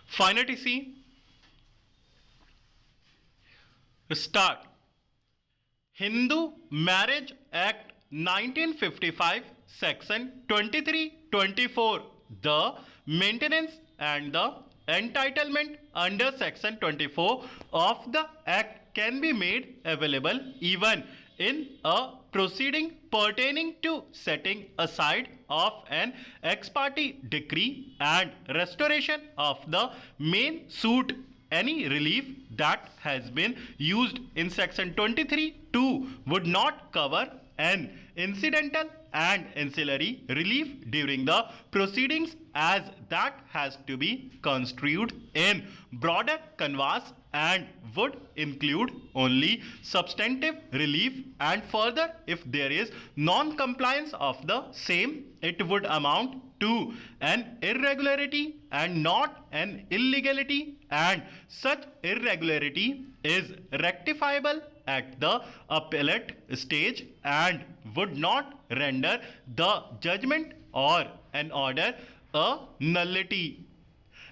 Finally, see, start. Hindu Marriage Act 1955, Section 23-24. The maintenance and the entitlement under Section 24 of the Act can be made available even in a proceeding pertaining to setting aside of an ex parte decree and restoration of the main suit. Any relief that has been used in section 23(2) would not cover an incidental and ancillary relief during the proceedings, as that has to be construed in broader canvas and would include only substantive relief, and further, if there is non-compliance of the same, it would amount to an irregularity and not an illegality, and such irregularity is rectifiable at the appellate stage and would not render the judgment or an order a nullity.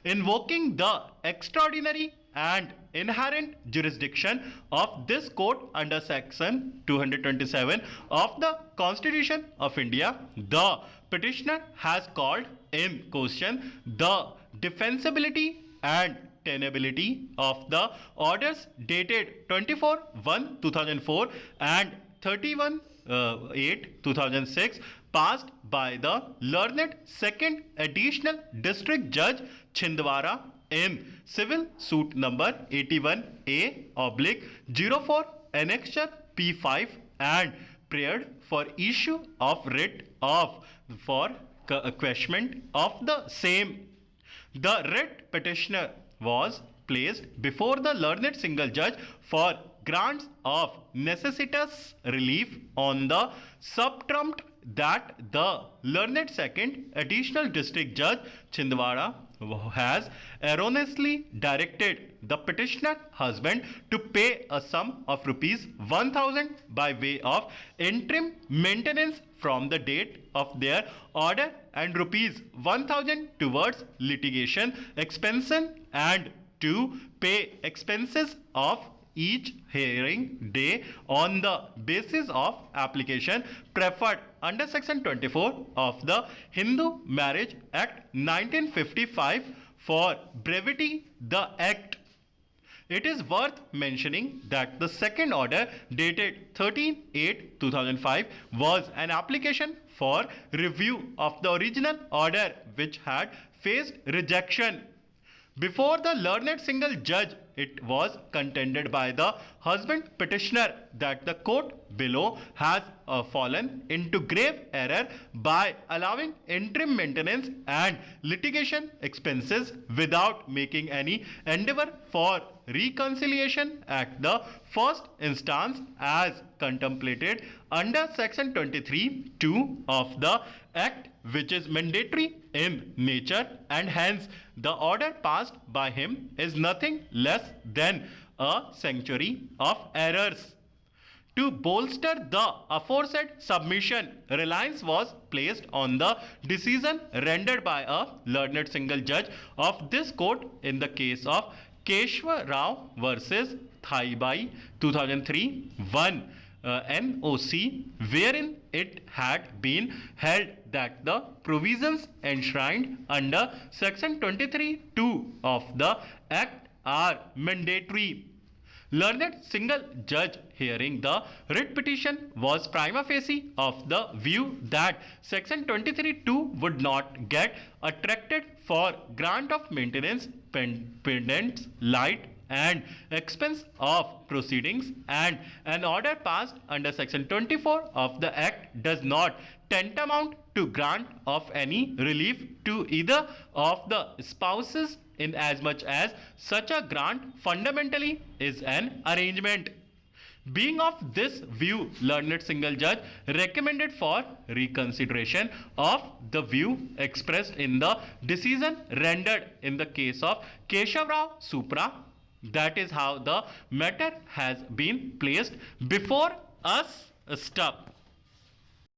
Invoking the extraordinary and inherent jurisdiction of this court under section 227 of the Constitution of India, the petitioner has called in question the defensibility and tenability of the orders dated 24/1/2004 and 31/8/2006 passed by the learned second additional district judge Chhindwara in civil suit number 81A/04 annexure P5 and prayed for issue of writ of for questionment of the same. The writ petitioner was placed before the learned single judge for grants of necessitous relief on the subtrumped that the learned second additional district judge Chhindwara has erroneously directed the petitioner husband to pay a sum of rupees 1000 by way of interim maintenance from the date of their order and rupees 1000 towards litigation expenses and to pay expenses of each hearing day on the basis of application preferred under section 24 of the Hindu Marriage Act 1955. For brevity, the act. It is worth mentioning that the second order dated 13/8/2005 was an application for review of the original order which had faced rejection. Before the learned single judge, it was contended by the husband petitioner that the court below has fallen into grave error by allowing interim maintenance and litigation expenses without making any endeavor for reconciliation at the first instance as contemplated under section 23(2) of the Act, which is mandatory in nature, and hence the order passed by him is nothing less than a sanctuary of errors. To bolster the aforesaid submission, reliance was placed on the decision rendered by a learned single judge of this court in the case of Keshwa Rao versus Thaibai 2003 1 NOC, wherein it had been held that the provisions enshrined under section 23(2) of the Act are mandatory. Learned single judge hearing the writ petition was prima facie of the view that section 23(2) would not get attracted for grant of maintenance pendants, light and expense of proceedings, and an order passed under section 24 of the Act does not tantamount to grant of any relief to either of the spouses, in as much as such a grant fundamentally is an arrangement. Being of this view, learned single judge recommended for reconsideration of the view expressed in the decision rendered in the case of Keshav Rao Supra. That is how the matter has been placed before us. Stop.